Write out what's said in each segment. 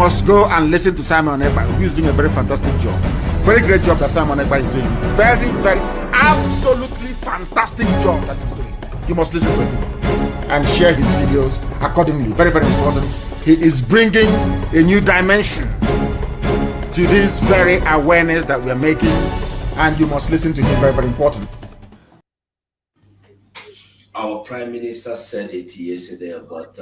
must go and listen to Simon Ekpa, who is doing a very fantastic job. Very great job that Simon Ekpa is doing. Very, very, absolutely fantastic job that he's doing. You must listen to him and share his videos accordingly. Very, very important. He is bringing a new dimension to this very awareness that we are making, and you must listen to him. Very, very important. Our Prime Minister said it yesterday, but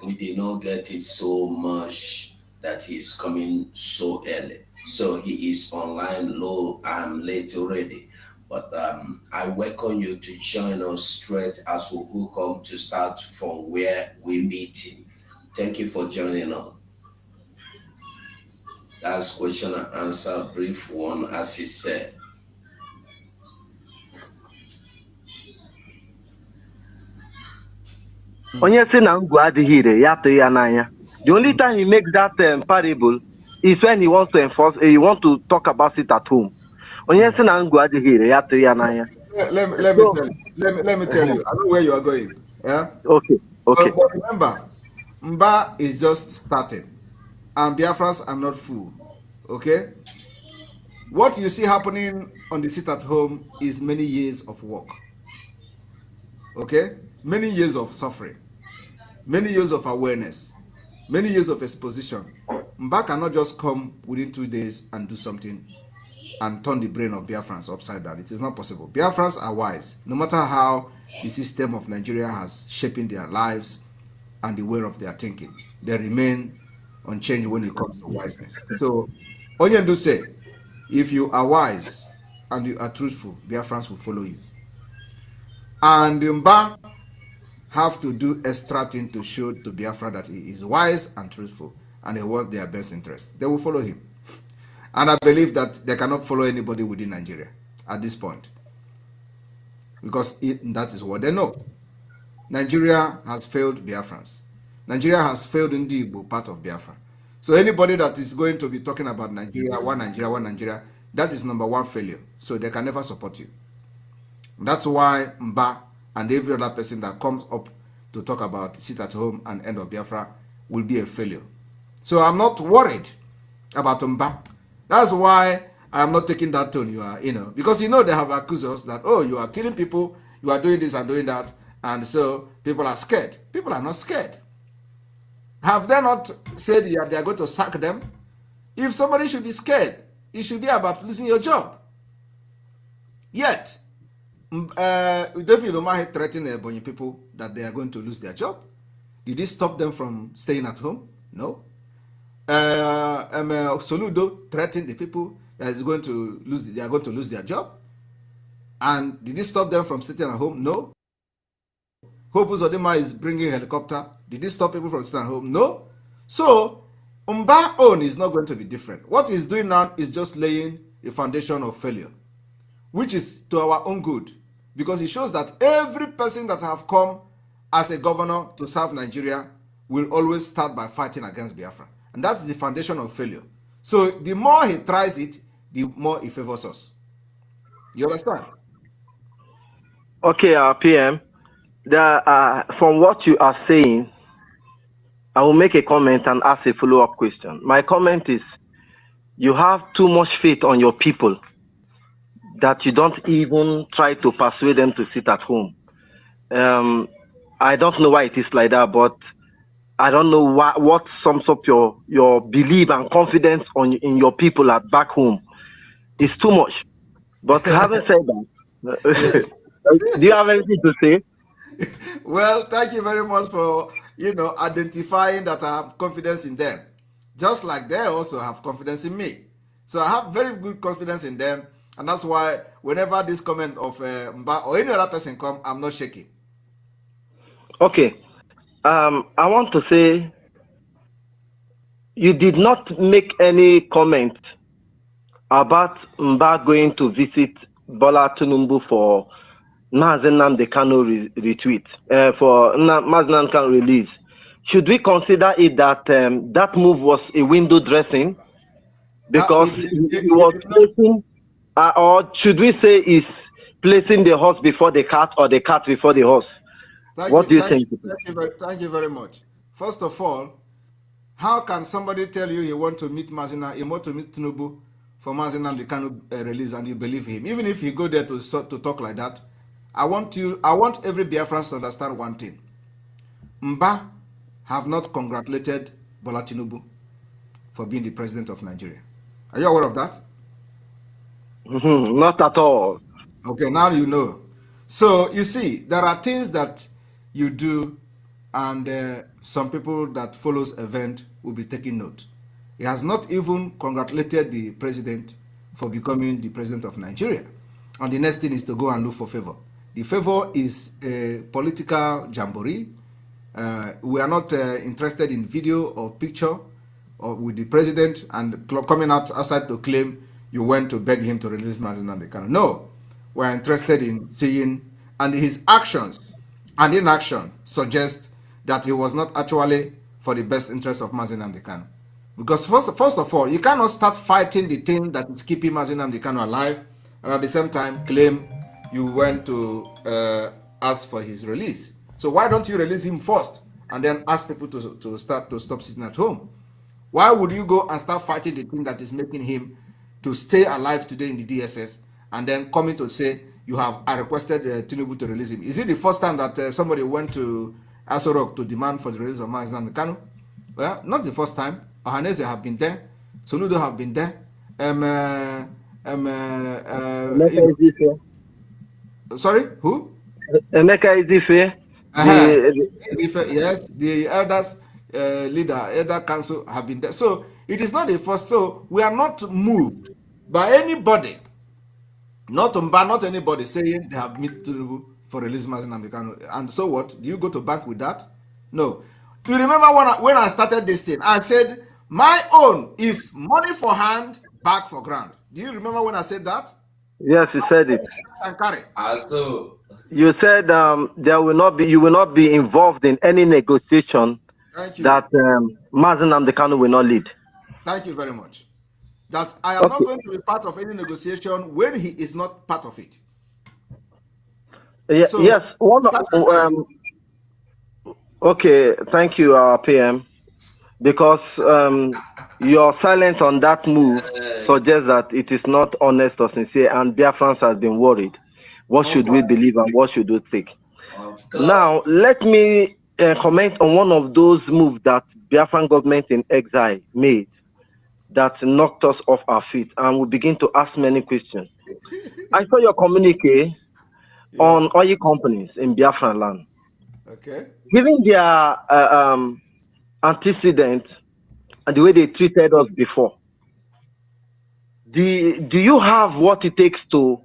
we did not get it so much that he's coming so early. So he is online low and late already. But I welcome you to join us straight as we hook up to start from where we meet him. Thank you for joining us. That's question and answer, brief one, as he said. The only time he makes that parable is when he wants to enforce, he wants to talk about it at home. Let me tell you, I know where you are going. Yeah. Okay. But remember, Mba is just starting, and Biafrans are not full. Okay. What you see happening on the sit at home is many years of work. Okay, many years of suffering, many years of awareness, many years of exposition. Mba cannot just come within 2 days and do something and turn the brain of Biafrans upside down. It is not possible. Biafrans are wise. No matter how the system of Nigeria has shaping their lives and the way of their thinking, they remain unchanged when it comes to wiseness. So, all you do say, if you are wise and you are truthful, Biafrans will follow you. And Mba have to do extra thing to show to Biafra that he is wise and truthful and he wants their best interest. They will follow him. And I believe that they cannot follow anybody within Nigeria at this point, because that is what they know. Nigeria has failed Biafrans. Nigeria has failed in the Igbo part of Biafra. So anybody that is going to be talking about Nigeria, one Nigeria, that is number one failure. So they can never support you. That's why Mba and every other person that comes up to talk about sit at home and end of Biafra will be a failure. So I'm not worried about Mba. That's why I'm not taking that tone. Because they have accused us that, oh, you are killing people, you are doing this and doing that, and so people are scared. People are not scared. Have they not said that they are going to sack them? If somebody should be scared, it should be about losing your job. Yet, David Umahi threatened Ebonyi people that they are going to lose their job. Did it stop them from staying at home? No. Soludo threatened the people that they are going to lose their job. And did it stop them from sitting at home? No. Hope Uzodimma is bringing a helicopter. Did it stop people from sitting at home? No. So, Mba own is not going to be different. What he's doing now is just laying a foundation of failure, which is to our own good, because it shows that every person that have come as a governor to serve Nigeria will always start by fighting against Biafra. And that's the foundation of failure. So the more he tries it, the more he favors us. You understand? Okay, PM. From what you are saying, I will make a comment and ask a follow-up question. My comment is, you have too much faith on your people that you don't even try to persuade them to sit at home. I don't know why it is like that, but I don't know what sums up your belief and confidence in your people at back home. It's too much. But having said that, do you have anything to say? Well, thank you very much for identifying that I have confidence in them, just like they also have confidence in me. So I have very good confidence in them, and that's why whenever this comment of Mba or any other person come, I'm not shaking. Okay, I want to say you did not make any comment about Mba going to visit Bola Tinubu for Mazi Nnamdi Kanu retweet, for Mazi Nnamdi Kanu release. Should we consider it that that move was a window dressing? Because he was placing, or should we say is placing the horse before the cart or the cart before the horse? What do you think? Thank you very much. First of all, How can somebody tell you he want to meet Mazina, he want to meet Tinubu for Mazina and the Kanu release, and you believe him? Even if you go there to talk like that, I want every Biafran to understand one thing. Mba have not congratulated Bola Tinubu for being the president of Nigeria. Are you aware of that? Not at all. Okay, now you know. So you see, there are things that you do, and some people that follows event will be taking note. He has not even congratulated the president for becoming the president of Nigeria. And the next thing is to go and look for favor. The favor is a political jamboree. We are not interested in video or picture or with the president and coming outside to claim you went to beg him to release Mazi Nnamdi Kanu. No, we are interested in seeing, and his actions and inaction suggest that he was not actually for the best interest of Mazi Nnamdi Kanu. Because first of all, you cannot start fighting the thing that is keeping Mazi Nnamdi Kanu alive, and at the same time claim you went to ask for his release. So why don't you release him first and then ask people to stop sitting at home? Why would you go and start fighting the thing that is making him to stay alive today in the DSS and then coming to say I requested Tinubu to release him? Is it the first time that somebody went to Aso Rock to demand for the release of Mazi Nnamdi Kanu? Well, not the first time. Ohaneze have been there. Soludo have been there. Sorry, who? Emeka Izife. Yes, the elders leader, elder council have been there. So it is not the first. So we are not moved by anybody, not anybody saying they have met Tinubu for release Mazi Nnamdi Kanu. And so what? Do you go to bank with that? No. Do you remember when I started this thing? I said my own is money for hand, back for ground. Do you remember when I said that? Yes, you said it. Also, you said you will not be involved in any negotiation that Mazi Nnamdi Kanu will not lead. Thank you very much. That I am not going to be part of any negotiation when he is not part of it. So, yes. Okay, thank you, PM. Because your silence on that move suggests that it is not honest or sincere, and BIAFRANS has been worried. What should we believe and what should we think? Now, let me comment on one of those moves that Biafran government in exile made that knocked us off our feet, and we begin to ask many questions. I saw your communique on oil companies in Biafran land. Okay. Given their antecedent and the way they treated us before, do you have what it takes to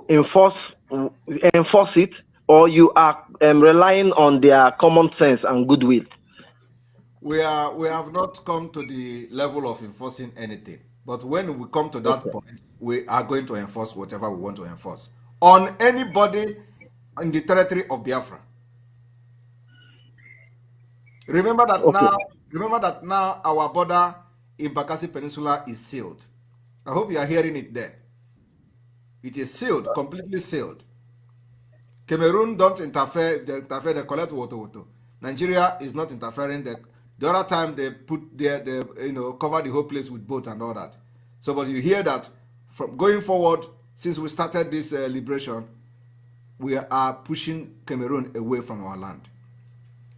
enforce it, or you are relying on their common sense and goodwill? We have not come to the level of enforcing anything, but when we come to that point, we are going to enforce whatever we want to enforce on anybody in the territory of Biafra. Remember that now our border in Bakassi Peninsula is sealed. I hope you are hearing it there. It is sealed, completely sealed. Cameroon don't interfere. If they interfere, they collect water. Nigeria is not interfering. The other time they cover the whole place with boat and all that. So, but you hear that from going forward, since we started this liberation, we are pushing Cameroon away from our land.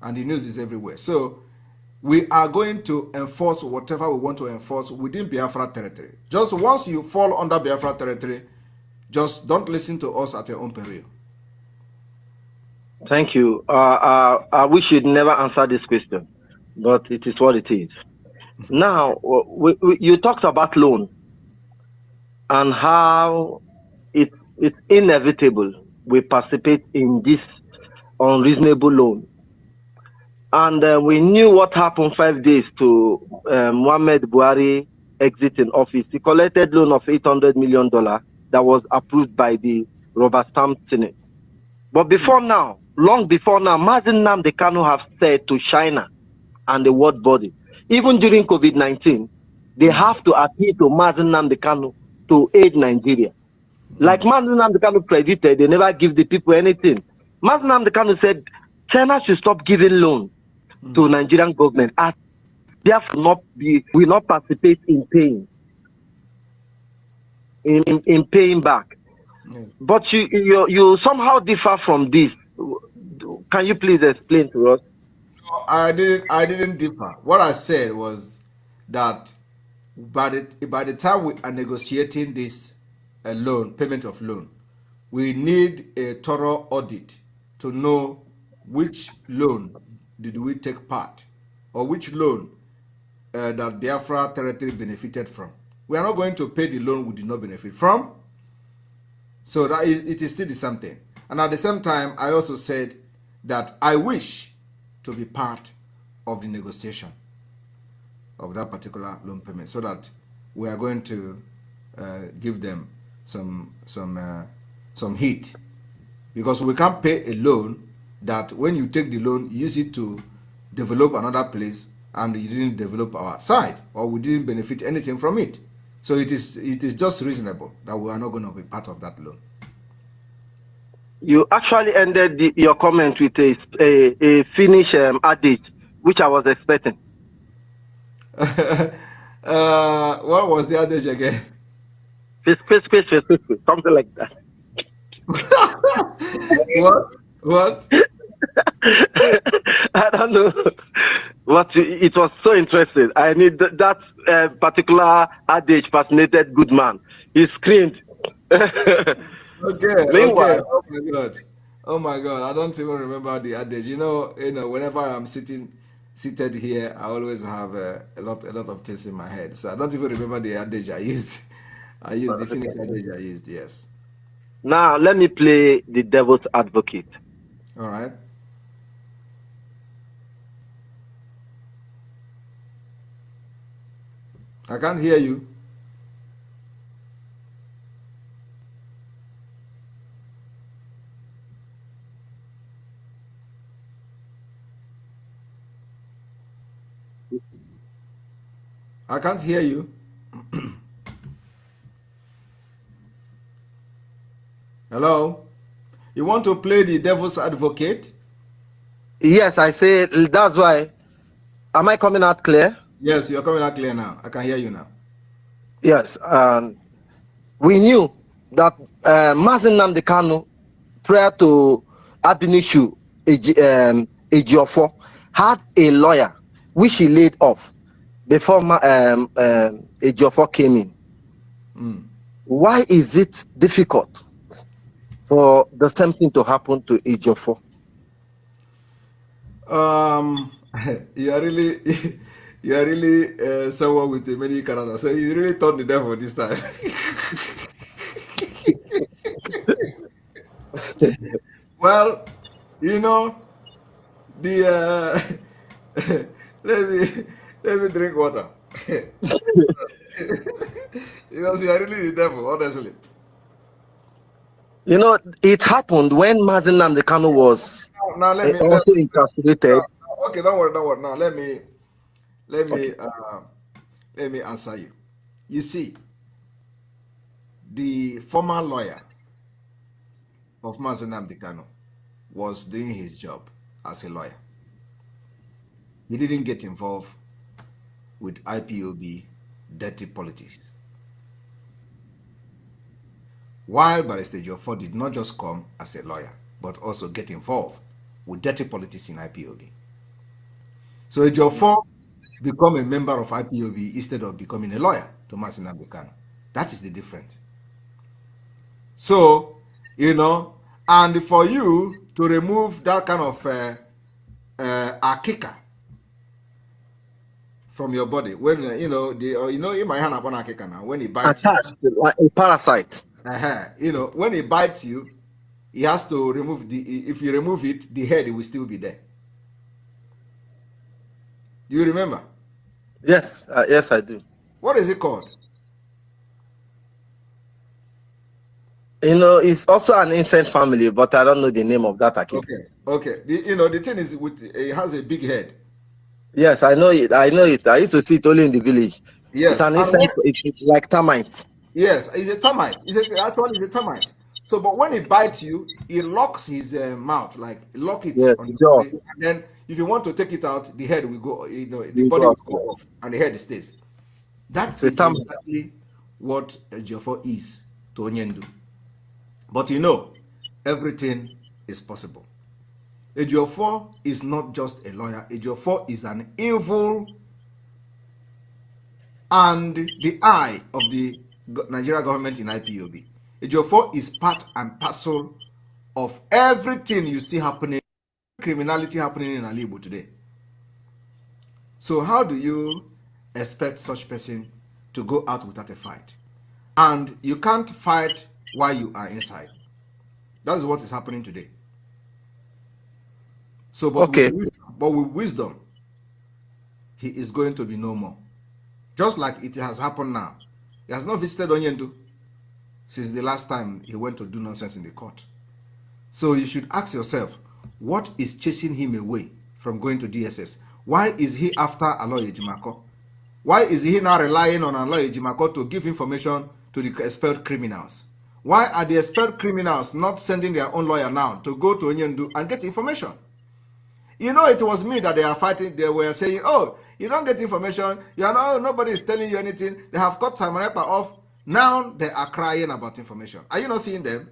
And the news is everywhere. So we are going to enforce whatever we want to enforce within Biafra territory. Just once you fall under Biafra territory, just don't listen to us at your own peril. Thank you. I wish you'd never answer this question, but it is what it is. Now, you talked about loan and how it's inevitable we participate in this unreasonable loan. And we knew what happened 5 days to Muhammad Buhari exiting office. He collected loan of $800 million that was approved by the rubber stamp Senate. But before now, long before now, Mazi Nnamdi Kanu have said to China and the world body, even during COVID-19, they have to appeal to Mazi Nnamdi Kanu to aid Nigeria. Like Mazi Nnamdi Kanu predicted, they never give the people anything. Mazi Nnamdi Kanu said China should stop giving loans to Nigerian government, as therefore will not participate in paying in paying back. But you somehow differ from this. Can you please explain to us? I didn't differ. What I said was that by the time we are negotiating this loan, payment of loan, we need a thorough audit to know which loan did we take part, or which loan that Biafra territory benefited from. We are not going to pay the loan we did not benefit from. So that it is still the same thing. And at the same time, I also said that I wish to be part of the negotiation of that particular loan payment, so that we are going to give them some heat, because we can't pay a loan that when you take the loan, you use it to develop another place, and you didn't develop our side, or we didn't benefit anything from it. So it is just reasonable that we are not going to be part of that loan. You actually ended your comment with a Finnish adage, which I was expecting. What was the adage again? Something like that. What? I don't know. But it was so interesting. I need that particular adage fascinated good man. He screamed. Okay. Oh my God. I don't even remember the adage. You know, whenever I'm seated here, I always have a lot of things in my head. So I don't even remember the adage I used. The Finnish adage I used. Yes. Now let me play the devil's advocate. All right. I can't hear you. I can't hear you. Hello? You want to play the devil's advocate? Yes, I say that's why. Am I coming out clear? Yes, you're coming out clear now. I can hear you now. Yes. We knew that Mazen Nnamdi Kanu, prior to Abinishu Ejiofor, had a lawyer which he laid off before Ejiofor came in. Why is it difficult for the same thing to happen to Ejiofor? You are really someone with many characters. So you really turned the devil this time. Well, you know, let me drink water. Because you are really the devil, honestly. You know, it happened when Mazen Nnamdi Kanu was also incarcerated. Okay, don't worry. Now let me answer you. You see, the former lawyer of Mazen Nnamdi Kanu was doing his job as a lawyer. He didn't get involved with IPOB dirty politics. While Barrister Ejiofor did not just come as a lawyer, but also get involved with dirty politics in IPOB. So Ejiofor become a member of IPOB instead of becoming a lawyer to Mazen Nnamdi Kanu. That is the difference. So, you know, and for you to remove that kind of a kicker from your body, when in my hand upon a kicker now, when he bites you, like a parasite. You know, when he bites you, he has to remove if you remove it, the head will still be there. Do you remember? Yes, yes, I do. What is it called? You know, it's also an insect family, but I don't know the name of that akika. Okay. The thing is, it has a big head. Yes, I know it. I used to see it only in the village. Yes. It's an insect. It's like termites. Yes, it's a termite. It's a termite. So, but when he bites you, he locks his mouth, like lock it Yes, on your jaw. body. And then, if you want to take it out, the head will go, the You body go will go off, and the head stays. That It's a is term. exactly what Ejiofor is to Onyendu. But you know, everything is possible. Ejiofor is not just a lawyer. Ejiofor is an evil and the eye of the Nigeria government in IPOB. Ejiofor is part and parcel of everything you see happening, criminality happening in Alibu today. So how do you expect such person to go out without a fight? And you can't fight while you are inside. That's what is happening today. So, but Okay. with wisdom, he is going to be no more. Just like it has happened now. He has not visited Onyendu since the last time he went to do nonsense in the court. So you should ask yourself, what is chasing him away from going to DSS? Why is he after Aloy Ejimako? Why is he now relying on Aloy Ejimako to give information to the expelled criminals? Why are the expelled criminals not sending their own lawyer now to go to Onyendu and get information? You know, it was me that they are fighting. They were saying, oh, you don't get information. You are not, nobody is telling you anything. They have cut Simon Ekpa off. Now they are crying about information. Are you not seeing them?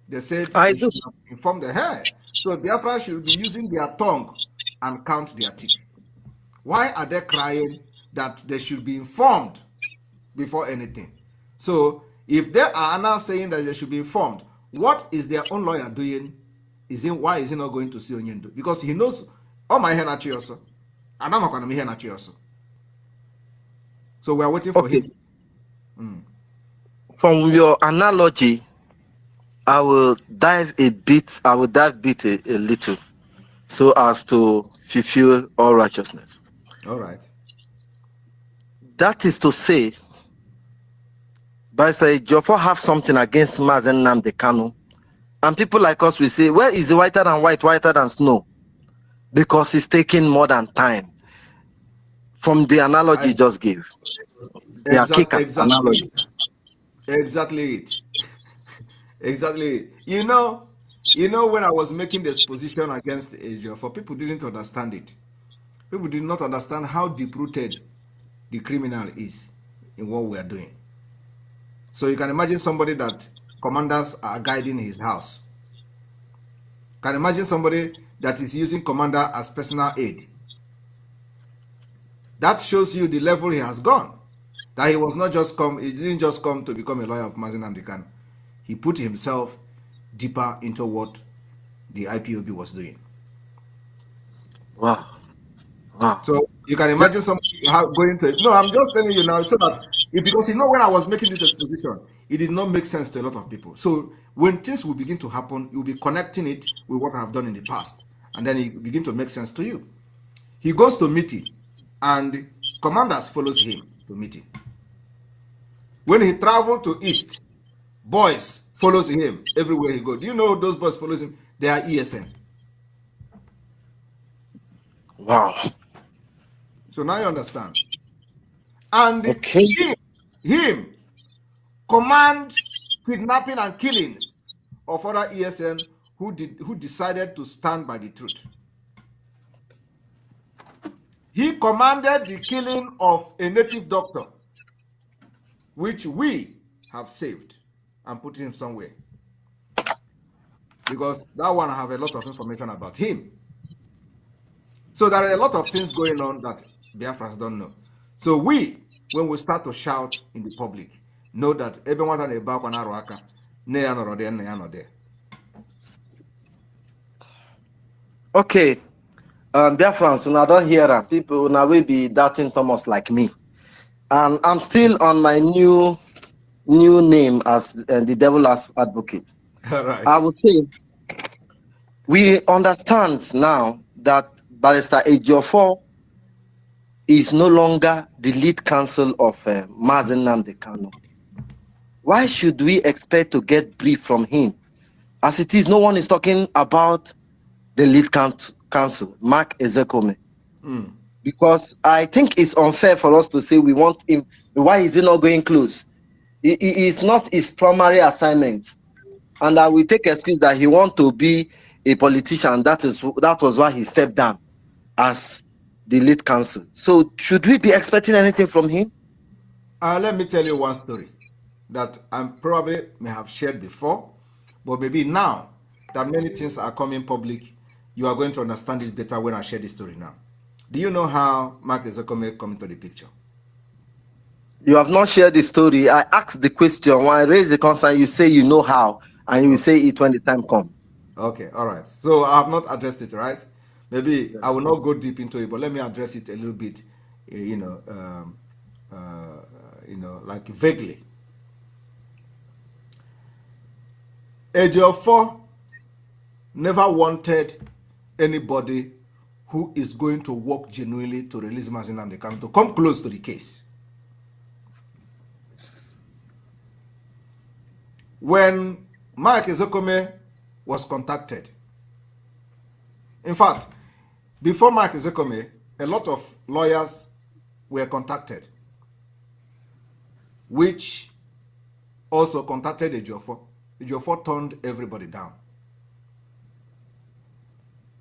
They said I we do. should inform the hair. So Biafra should be using their tongue and count their teeth. Why are they crying that they should be informed before anything? So if they are now saying that they should be informed, what is their own lawyer doing? Why is he not going to see Onyendu? Because he knows, oh, my hand also. And I'm not going to be here also. So we are waiting for him. From your analogy, I will dive a little so as to fulfill all righteousness. All right. That is to say, Barrister Ejiofor have something against Mazen Nnamdi Kanu. And people like us will say, well, is whiter than white, whiter than snow? Because it's taking more than time. From the analogy you just gave. Exactly analogy. Exactly it. Exactly it. You know, when I was making this position against Ejiofor, people didn't understand it. People did not understand how deep-rooted the criminal is in what we are doing. So you can imagine somebody that commanders are guiding his house. Can imagine somebody that is using commander as personal aid. That shows you the level he has gone. That he didn't just come to become a lawyer of Mazen Nnamdi Kanu. He put himself deeper into what the IPOB was doing. Wow. So you can imagine somebody going to. No, I'm just telling you now so that because when I was making this exposition, it did not make sense to a lot of people. So when things will begin to happen, you'll be connecting it with what I have done in the past, and then it begin to make sense to you. He goes to meeting, and commanders follows him to meeting. When he traveled to East, boys follows him everywhere he goes. Do you know those boys follows him? They are ESN. Wow. So now you understand. And okay. him command kidnapping and killings of other ESN who decided to stand by the truth. He commanded the killing of a native doctor, which we have saved and put him somewhere. Because that one I have a lot of information about him. So there are a lot of things going on that Biafrans don't know. So when we start to shout in the public, know that everyone on the back on Aroaka, okay. Biafrans, when I don't hear that, people now will be doubting Thomas like me. And I'm still on my new name as the devil as advocate. All right. I would say we understand now that Barrister Ejiofor is no longer the lead counsel of Mazen Nnamdi Kanu. Why should we expect to get brief from him? As it is, no one is talking about the lead counsel, Mark Ezekome. Because I think it's unfair for us to say we want him. Why is he not going close? It is not his primary assignment and I will take excuse that he want to be a politician. That was why he stepped down as the lead counsel. So should we be expecting anything from him? Let me tell you one story that I probably may have shared before, but maybe now that many things are coming public, you are going to understand it better when I share this story now. Do you know how Mark Ezekome come into the picture? You have not shared the story. I asked the question. When I raise the concern, you say you know how, and you will say it when the time comes. Okay, all right. So I have not addressed it, right? Maybe I will not go deep into it, but let me address it a little bit, like vaguely. Ejiofor never wanted anybody who is going to work genuinely to release Mazi Nnamdi Kanu to come close to the case. When Mark Ezekome was contacted, in fact, before Mark Ezekome, a lot of lawyers were contacted, which also contacted Ejiofor. Ejiofor turned everybody down.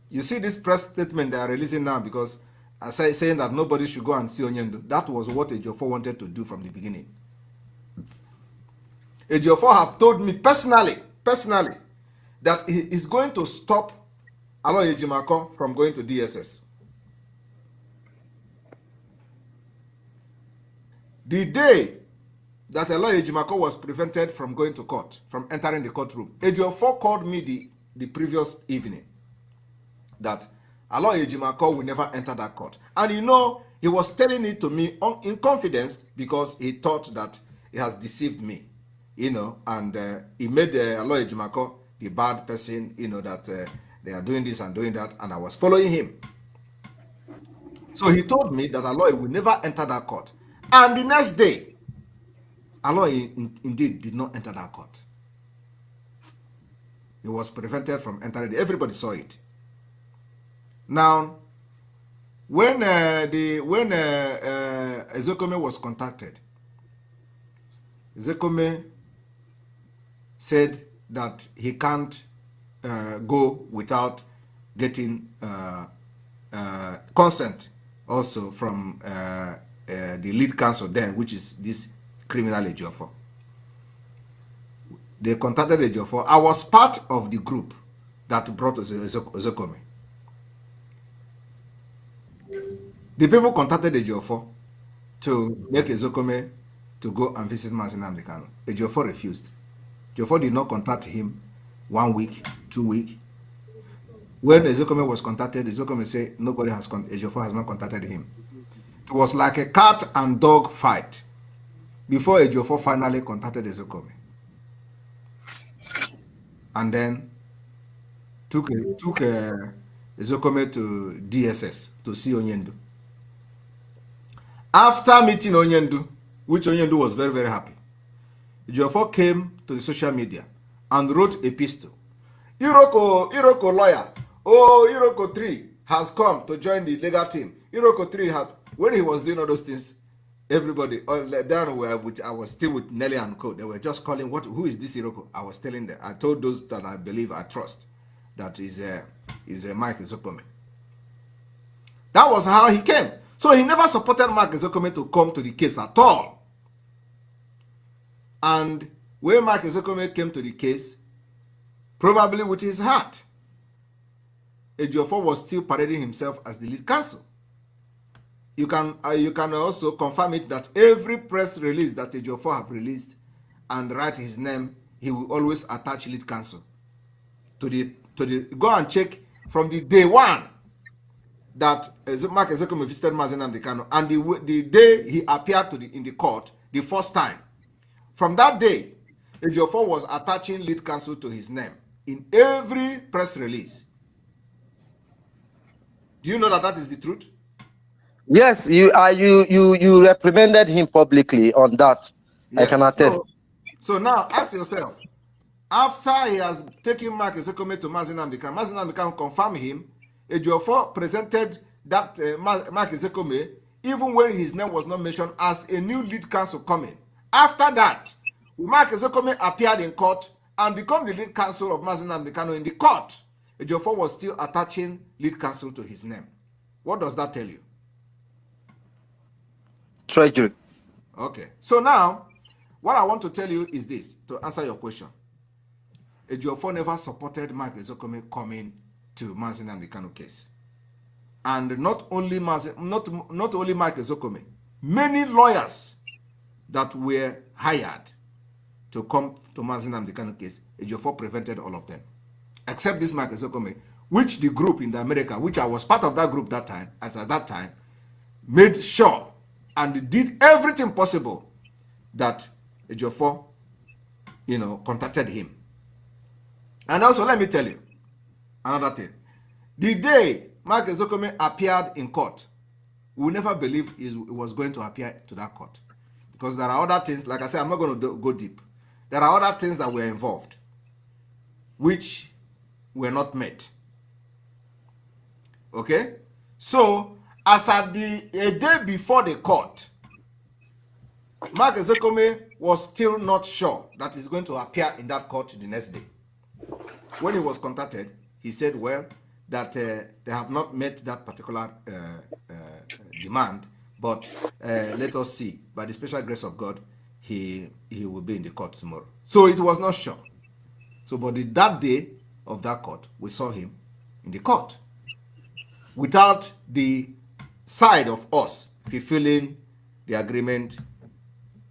You see this press statement they are releasing now because I saying that nobody should go and see Onyendu. That was what Ejiofor wanted to do from the beginning. Ejiofor have told me personally, that he is going to stop Aloy Ejimakor from going to DSS. The day that Aloy Ejimakor was prevented from going to court, from entering the courtroom, Ejiofor called me the previous evening that Aloy Ejimakor will never enter that court. And he was telling it to me in confidence because he thought that he has deceived me, and he made Aloy Ejimakor the bad person, that they are doing this and doing that, and I was following him. So he told me that Aloy will never enter that court. And the next day, Aloy indeed did not enter that court. He was prevented from entering. Everybody saw it. Now, when Ezekome was contacted, Ezekome said that he can't go without getting consent also from the lead counsel then, which is this criminal Ejiofor. They contacted Ejiofor. I was part of the group that brought Ezekome. The people contacted Ejiofor to make Ezekome to go and visit Mazi Nnamdi Kanu. Ejiofor refused. Ejiofor did not contact him 1 week, 2 weeks. When Ezekome was contacted, Ezekome said Ejiofor has not contacted him. It was like a cat and dog fight before Ejiofor finally contacted Ezekome. And then took Ezekome to DSS to see Onyendu. After meeting Onyendu, which Onyendu was very, very happy, Ejiofor came to the social media and wrote a epistle. Iroko lawyer, Iroko 3 has come to join the legal team. Iroko 3 when he was doing all those things, everybody, I was still with Nelly and Co. They were just calling, who is this Iroko? I was telling them, I told those that I believe, I trust, that is Mike Ezekome. That was how he came. So he never supported Mark Ezekome to come to the case at all. And when Mark Ezekome came to the case, probably with his heart, Ejiofor was still parading himself as the lead counsel. You can also confirm it that every press release that Ejiofor have released and write his name, he will always attach lead counsel to the go and check from the day one that Mark Ezekome visited Mazi Nnamdi Kanu and the day he appeared in the court the first time. From that day, Ejiofor was attaching lead counsel to his name in every press release. Do you know that is the truth? Yes, you reprimanded him publicly on that. Yes. I can attest. So now ask yourself, after he has taken Mark Ezekome to Mazi Nnamdi Kanu confirmed him, Ejiofor presented that Mark Ezekome, even when his name was not mentioned, as a new lead counsel coming. After that, Mark Ezekome appeared in court and become the lead counsel of Mazi Nnamdi Kanu in the court, Ejiofor was still attaching lead counsel to his name. What does that tell you? Treasury. Okay. So now, what I want to tell you is this, to answer your question. Ejiofor never supported Mike Ezekweme coming to Mazi Nnamdi Kanu case. And not only Mike Ezekweme, many lawyers that were hired to come to Mazi Nnamdi Kanu case, Ejiofor prevented all of them. Except this Mike Ezekweme, which the group in America, which I was part of that group that time, as at that time, made sure and did everything possible that Ejiofor, contacted him. And also, let me tell you another thing. The day Mike Ezekweme appeared in court, we will never believe he was going to appear to that court. Because there are other things, like I said, I'm not going to go deep. There are other things that were involved, which were not met. Okay? So, as at a day before the court, Mike Ezekweme was still not sure that he's going to appear in that court the next day. When he was contacted, he said, well, that they have not met that particular demand, but let us see. By the special grace of God, he will be in the court tomorrow. So it was not sure. So, but that day of that court, we saw him in the court without the side of us fulfilling the agreement,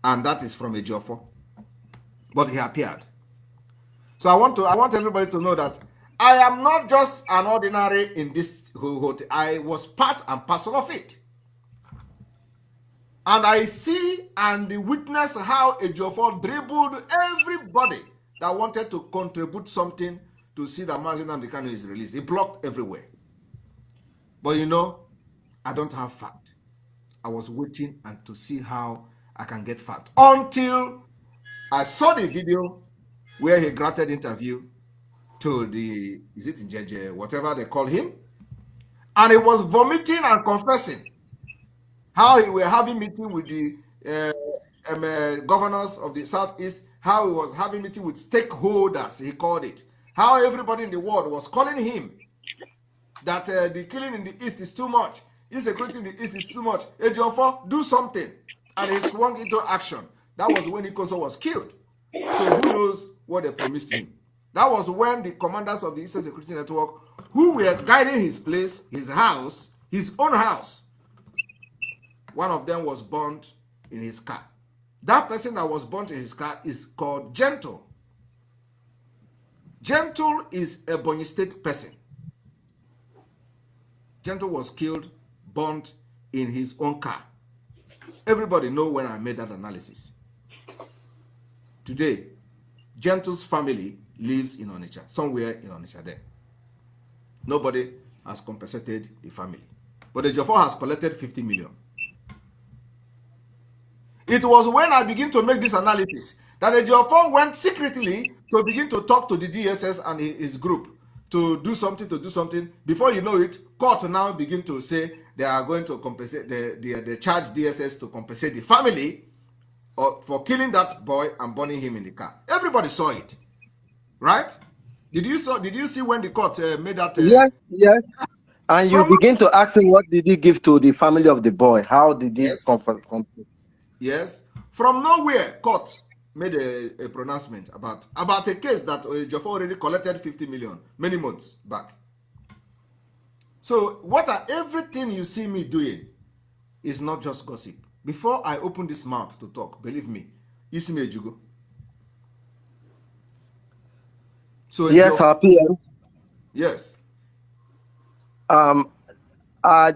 and that is from Ejiofor. But he appeared. So I want everybody to know that I am not just an ordinary in this hotel. I was part and parcel of it. And I see and witness how Ejiofor dribbled everybody that wanted to contribute something to see that Mazi Nnamdi Kanu is released. He blocked everywhere. But I don't have fact. I was waiting and to see how I can get fact. Until I saw the video where he granted interview to the, is it in JJ, whatever they call him, and he was vomiting and confessing how he were having meeting with the governors of the Southeast, how he was having meeting with stakeholders, he called it, how everybody in the world was calling him that the killing in the East is too much, insecurity in the East is too much, Ejiofor, do something, and he swung into action. That was when Ikoso was killed. So who knows what they promised him? That was when the commanders of the Eastern Security Network, who were guiding his place, his house, his own house, one of them was burnt in his car. That person that was burnt in his car is called Gentle. Gentle is a Bonny State person. Gentle was killed, burnt in his own car. Everybody know when I made that analysis. Today, Gentle's family lives in Onitsha, somewhere in Onitsha there. Nobody has compensated the family. But the Ejiofor has collected 50 million. It was when I began to make this analysis that Ejiofor went secretly to begin to talk to the DSS and his group to do something. Before you know it, court now begin to say they are going to compensate, they charge DSS to compensate the family for killing that boy and burning him in the car. Everybody saw it, right? Did you see when the court made that? Yes. And you begin to ask him, what did he give to the family of the boy? How did he comfort? Yes. From nowhere, court made a pronouncement about a case that Ejiofor already collected 50 million many months back. So everything you see me doing is not just gossip. Before I open this mouth to talk, believe me, you see me, Jugo. So yes, PM. Yes.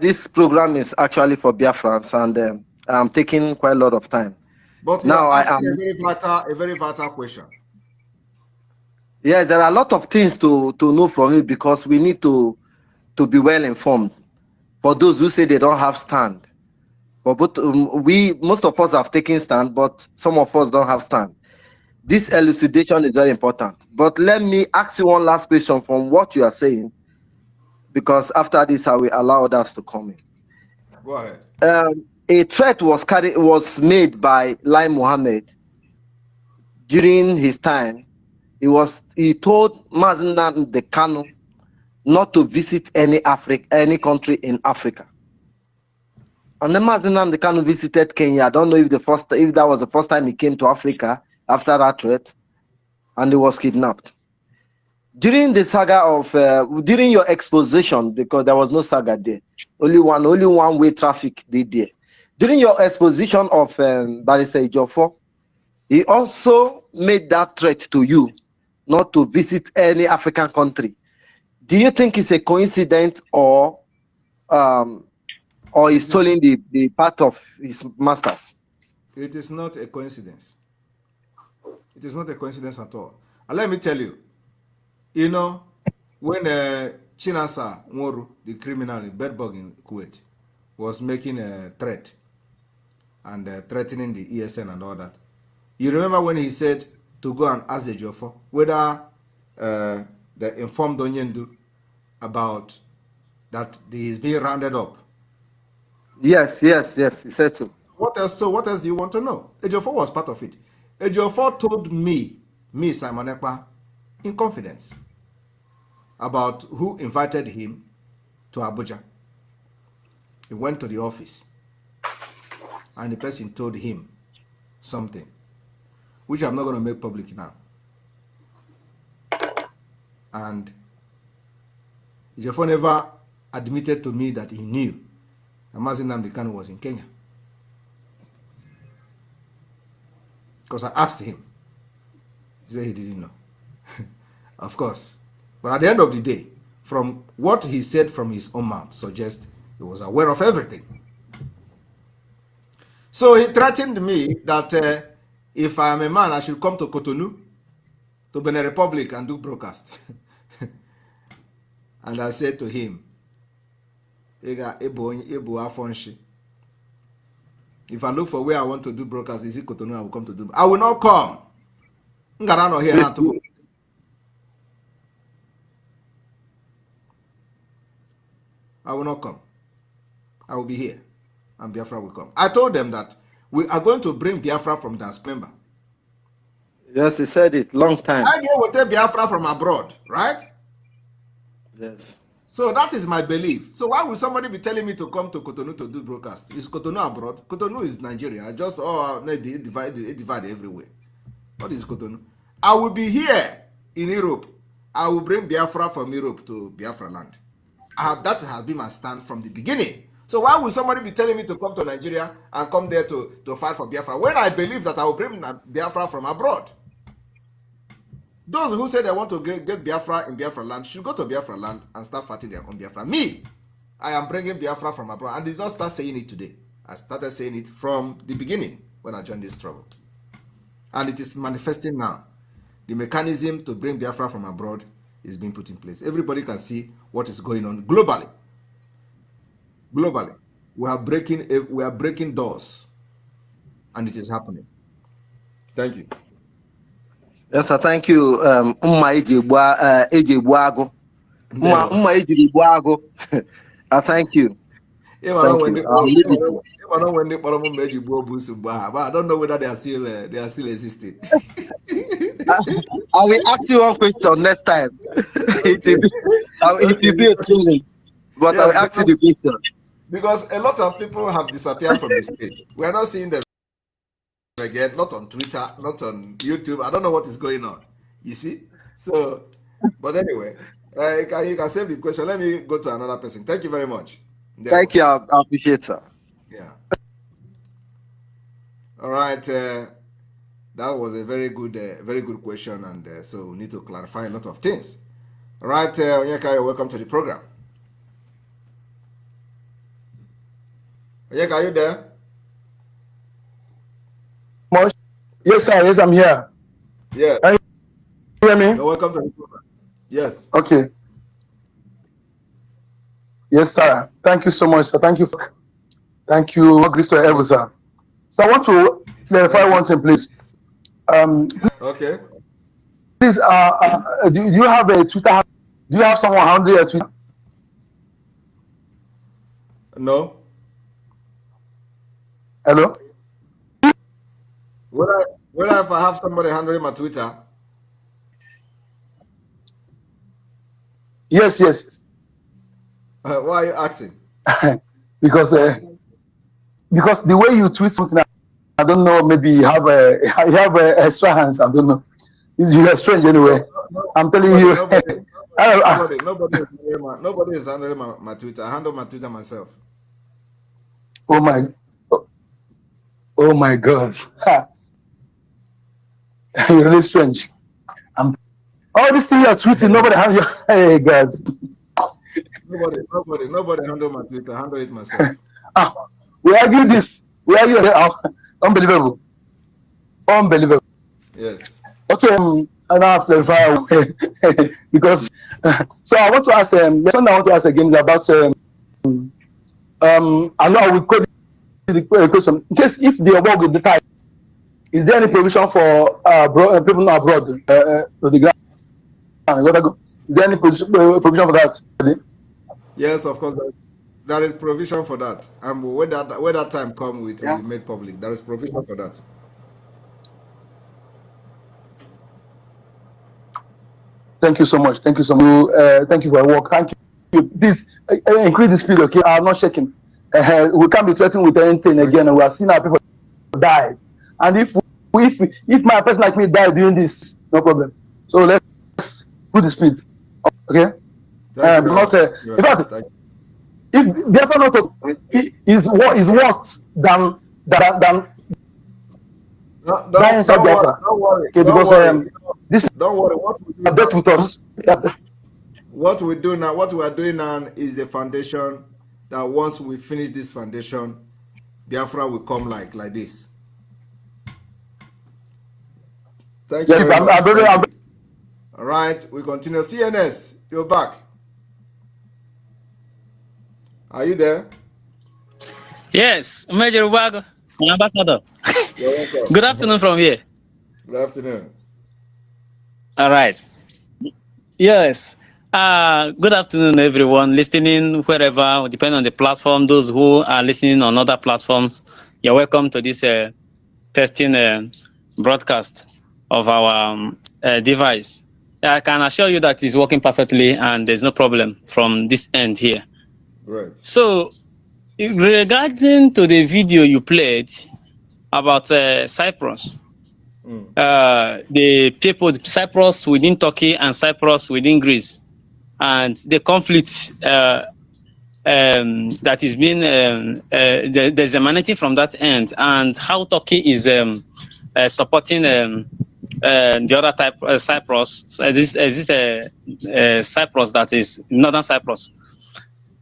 This program is actually for BIAFRANS, and I'm taking quite a lot of time. But now I am a very vital question. Yes, there are a lot of things to know from it, because we need to be well informed. For those who say they don't have stand, but most of us have taken stand, but some of us don't have stand. This elucidation is very important. But let me ask you one last question from what you are saying, because after this I will allow others to come in. Go ahead. A threat was made by Lai Mohammed during his time He told Mazinam the Kanu not to visit any country in Africa. And then Mazinam the Kanu visited Kenya. I don't know if that was the first time he came to Africa after that threat, and he was kidnapped. During the saga of during your exposition, because there was no saga there, only one way traffic did there. During your exposition of Barrister Ejiofor, he also made that threat to you not to visit any African country. Do you think it's a coincidence, or he's stealing the part of his masters? It is not a coincidence. It is not a coincidence at all. And let me tell you, you know, when Chinasa Nworu, the criminal in bedbug in Kuwait, was making a threat and threatening the ESN and all that, you remember when he said to go and ask the Ejiofor whether they informed Onyendu about that he is being rounded up? Yes, he said so. What else? So what else do you want to know? Ejiofor was part of it. Ejiofor told me, Simon Ekpa, in confidence, about who invited him to Abuja. He went to the office, and the person told him something, which I'm not going to make public now. And Ejiofor never admitted to me that he knew that Mazinam Kanu was in Kenya. Because I asked him. He said he didn't know. Of course. But at the end of the day, from what he said from his own mouth, suggests he was aware of everything. So he threatened me that if I am a man, I should come to Cotonou, to Benin Republic, and do broadcast. And I said to him, if I look for where I want to do broadcast, is it Cotonou? I will come to do. I will not come. I will not come. I will be here, and Biafra will come. I told them that we are going to bring Biafra from diaspora. Yes, he said it long time. I will take Biafra from abroad, right? Yes. So that is my belief. So why would somebody be telling me to come to Cotonou to do broadcast? Is Cotonou abroad? Cotonou is Nigeria. I just divide everywhere. What is Cotonou? I will be here in Europe. I will bring Biafra from Europe to Biafra land. That has been my stand from the beginning. So why would somebody be telling me to come to Nigeria and come there to fight for Biafra when I believe that I will bring Biafra from abroad? Those who say they want to get Biafra in Biafra land should go to Biafra land and start fighting their own Biafra. Me, I am bringing Biafra from abroad, and did not start saying it today. I started saying it from the beginning when I joined this struggle. And it is manifesting now. The mechanism to bring Biafra from abroad is being put in place. Everybody can see what is going on globally. Globally, we are breaking doors, and it is happening. Thank you. Yes, sir. Thank you. I thank you. I don't know whether they are still existing. I will ask you one question next time. It will be a training, but yes, I will ask you the question. Because a lot of people have disappeared from the stage. We are not seeing them again, not on Twitter, not on YouTube. I don't know what is going on. You see? So, but anyway, you can save the question. Let me go to another person. Thank you very much. Thank you. I appreciate it, sir. Yeah. All right. That was a very good question, and so we need to clarify a lot of things. All right, Onyeka, welcome to the program. Onyeka, are you there? Yes, sir. Yes, I'm here. Yeah. Can you hear me? You're welcome to the program. Yes. Okay. Yes, sir. Thank you so much, sir. Thank you. Thank you, Cristo Evo, sir. So I want to clarify one thing, please. Okay. Please, do you have a Twitter? Do you have someone handling your Twitter? No. Hello? Whether if I have somebody handling my Twitter? Yes, yes. Why are you asking? because the way you tweet something, I don't know. Maybe you have extra hands. I don't know. You are strange anyway. I'm telling you. Nobody is handling my Twitter. I handle my Twitter myself. Oh my God. You're really strange. All this thing you're tweeting, nobody has your. Hey, God. Nobody handle my Twitter. I handle it myself. We argue this. Unbelievable. Unbelievable. Yes. Okay, I don't have to clarify because so I want to ask the question I want to ask again is about I know I will code the question in case if they work with the type, is there any provision for people abroad to the ground? Is there any provision for that? Yes, of course. There is provision for that. And when that time comes, it will be made public. There is provision for that. Thank you so much. Thank you so much. Thank you for your work. Thank you. Please increase the speed, okay? I'm not shaking. We can't be threatened with anything again. And we are seeing our people die. And if my person like me die doing this, no problem. So let's put the speed, okay? In fact, if Biafra not is worse than Don't worry. Okay, because this don't worry. What we are doing now is the foundation. That once we finish this foundation, Biafra will come like this. Thank you very much. All right, we continue. CNS, you're back. Are you there? Yes, Major Ubago, Ambassador. Good afternoon from here. Good afternoon. All right. Yes. Good afternoon, everyone listening wherever, depending on the platform. Those who are listening on other platforms, you're welcome to this testing broadcast of our device. I can assure you that it's working perfectly and there's no problem from this end here. Right. So, regarding to the video you played about Cyprus, the people, Cyprus within Turkey and Cyprus within Greece, and the conflict that is being there's emanating from that end, and how Turkey is supporting the other type Cyprus. Is it Cyprus that is northern Cyprus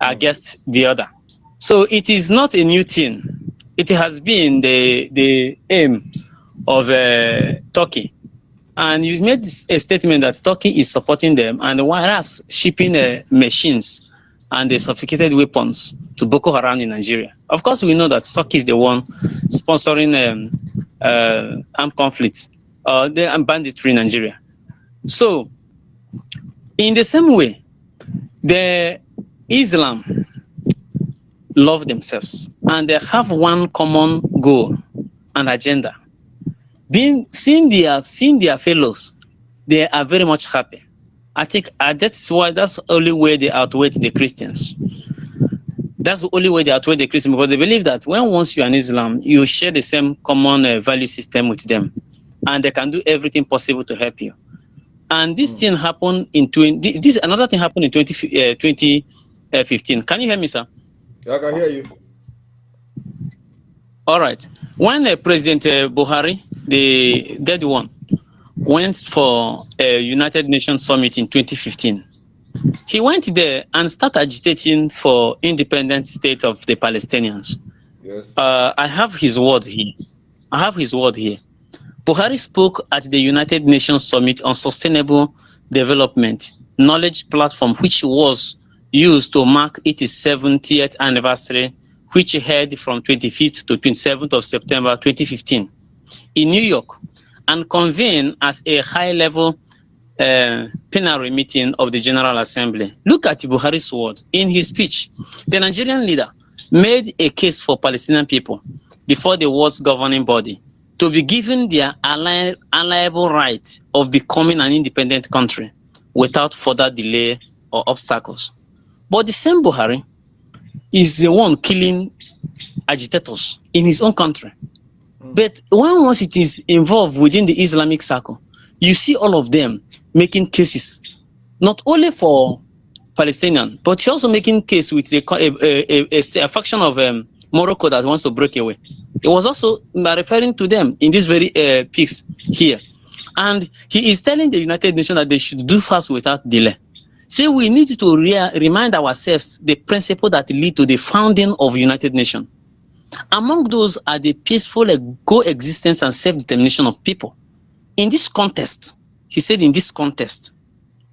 against the other? So it is not a new thing. It has been the aim of Turkey. And you made a statement that Turkey is supporting them, and whereas shipping machines and the sophisticated weapons to Boko Haram in Nigeria. Of course, we know that Turkey is the one sponsoring armed conflicts, the banditry in Nigeria. So, in the same way, the Islam love themselves, and they have one common goal and agenda. Seeing their fellows, they are very much happy. I think that's the only way they outweigh the Christians. That's the only way they outweigh the Christians, because they believe that once you are in Islam, you share the same common value system with them, and they can do everything possible to help you. And this thing happened another thing happened in 2015. Can you hear me, sir? Yeah, I can hear you. All right. When President Buhari, the dead one, went for a United Nations summit in 2015, he went there and started agitating for independent state of the Palestinians. Yes. I have his word here. Buhari spoke at the United Nations Summit on Sustainable Development Knowledge Platform, which was used to mark its 70th anniversary, which held from 25th to 27th of September 2015 in New York, and convened as a high-level plenary meeting of the General Assembly. Look at Buhari's words. In his speech, the Nigerian leader made a case for Palestinian people before the world's governing body to be given their unalienable right of becoming an independent country without further delay or obstacles. But the same Buhari is the one killing agitators in his own country. But once it is involved within the Islamic circle, you see all of them making cases, not only for Palestinian, but you're also making case with a faction of Morocco that wants to break away. It was also referring to them in this very piece here. And he is telling the United Nations that they should do fast without delay. So we need to remind ourselves the principle that lead to the founding of United Nations. Among those are the peaceful coexistence and self-determination of people. In this context, he said in this context,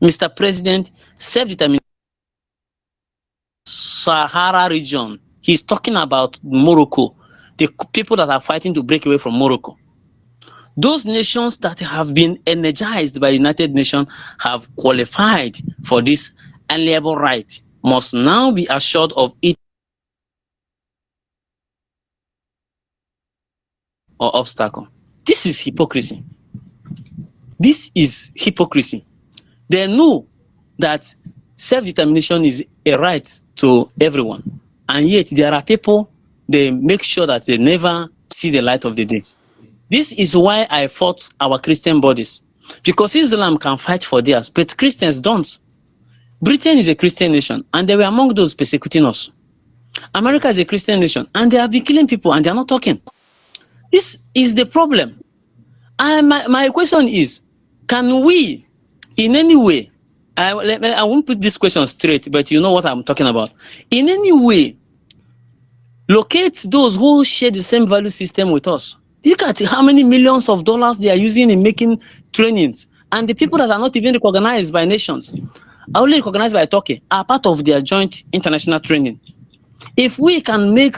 Mr. President, self-determination Sahara region, he's talking about Morocco, the people that are fighting to break away from Morocco. Those nations that have been energized by the United Nations have qualified for this unalienable right must now be assured of it or obstacle. This is hypocrisy. This is hypocrisy. They know that self-determination is a right to everyone, and yet there are people, they make sure that they never see the light of the day. This is why I fought our Christian bodies, because Islam can fight for theirs, but Christians don't. Britain is a Christian nation, and they were among those persecuting us. America is a Christian nation, and they have been killing people, and they are not talking. This is the problem. And my question is, can we, in any way, I won't put this question straight, but you know what I'm talking about. In any way, locate those who share the same value system with us. Look at how many millions of dollars they are using in making trainings. And the people that are not even recognized by nations, are only recognized by Turkey, are part of their joint international training. If we can make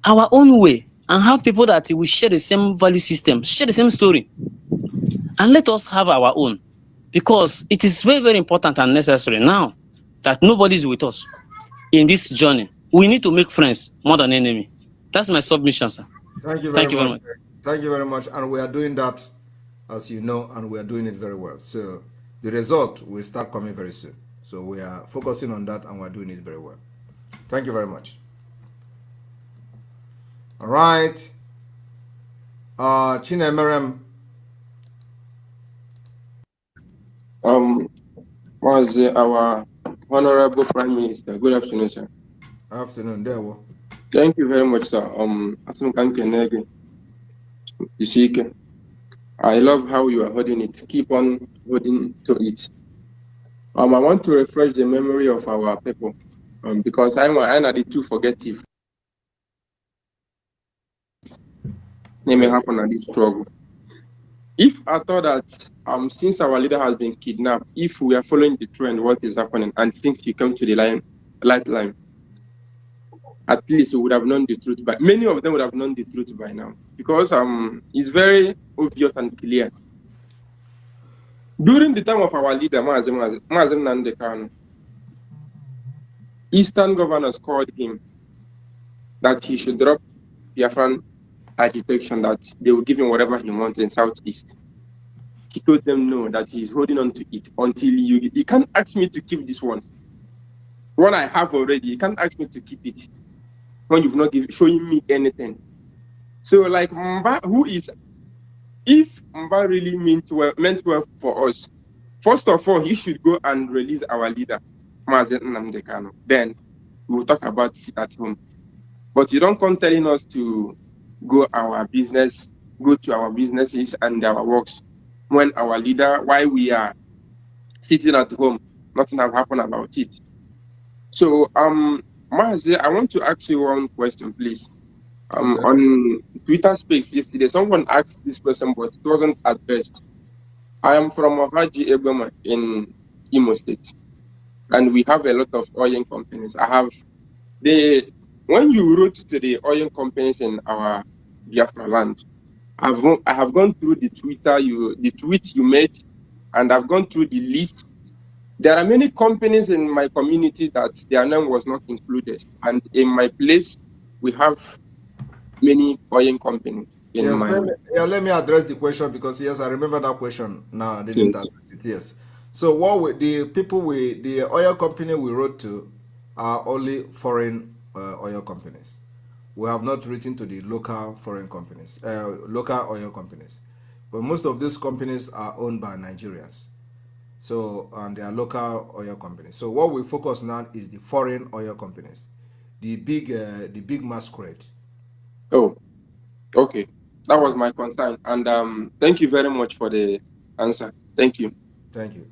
our own way and have people that will share the same value system, share the same story, and let us have our own. Because it is very, very important and necessary now that nobody is with us in this journey. We need to make friends more than enemy. That's my submission, sir. Thank you very much. Thank you very much. And we are doing that, as you know, and we are doing it very well. So the result will start coming very soon. So we are focusing on that, and we are doing it very well. Thank you very much. All right. Chinemerem. Was our Honorable Prime Minister. Good afternoon, sir. Afternoon, there. Thank you very much, sir. I love how you are holding it. Keep on holding to it. I want to refresh the memory of our people, because I'm not too forgetful. It may happen at this struggle. If I thought that since our leader has been kidnapped, if we are following the trend, what is happening, and things will come to the lifeline, at least we would have known the truth. But many of them would have known the truth by now, because it's very obvious and clear. During the time of our leader, Mazen Nandekano, Eastern governors called him that he should drop Biafran agitation, that they will give him whatever he wants in Southeast. He told them no, that he's holding on to it until you can't ask me to keep this one. What I have already, you can't ask me to keep it when you've not showing me anything. So like Mba, who is, if Mba really meant well for us, first of all, he should go and release our leader, Mazen Nnamdi. Then we'll talk about it at home. But you don't come telling us to go to our businesses and our works, when our leader, while we are sitting at home, nothing have happened about it. So Maze, I want to ask you one question, please. On Twitter Space yesterday, someone asked this question, but it wasn't addressed. I am from Brgie in Imo State, and we have a lot of oil companies. When you wrote to the oil companies in our Biafra land, I have gone through the tweet you made, and I've gone through the list. There are many companies in my community that their name was not included, and in my place, we have many oil companies. Let me address the question, because yes, I remember that question. Now I didn't address it. Yes. So the oil company we wrote to are only foreign oil companies. We have not written to the local foreign companies, local oil companies. But most of these companies are owned by Nigerians. So, and they are local oil companies. So what we focus now is the foreign oil companies, the big masquerade. Oh, okay. That was my concern. And thank you very much for the answer. Thank you. Thank you.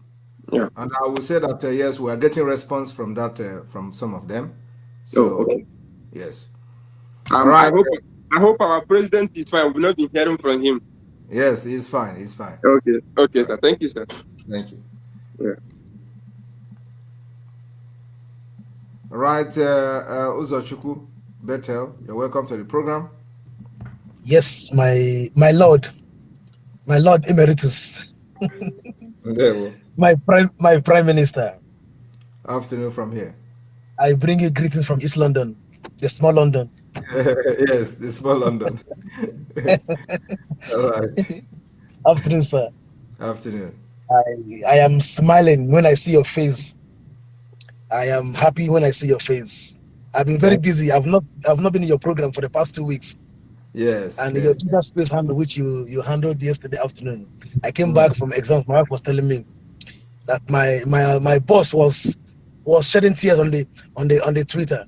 Yeah. And I will say that yes, we are getting response from that from some of them. Oh, So okay. yes. All right. I hope our president is fine. We've not been hearing from him. Yes, he's fine. He's fine. Okay. Okay, sir. Thank you, sir. Thank you. Yeah. All right, Uzochukwu Bethel, you're welcome to the program. Yes, my Lord Emeritus, my Prime Minister. Afternoon from here. I bring you greetings from East London, the small London. Yes, the small London. All right. Afternoon, sir. Afternoon. I am smiling when I see your face. I am happy when I see your face. I've been very busy. I've not been in your program for the past 2 weeks. Yes. And yes. your Twitter space handle, which you handled yesterday afternoon. I came back from exams. My wife was telling me that my boss was shedding tears on the Twitter.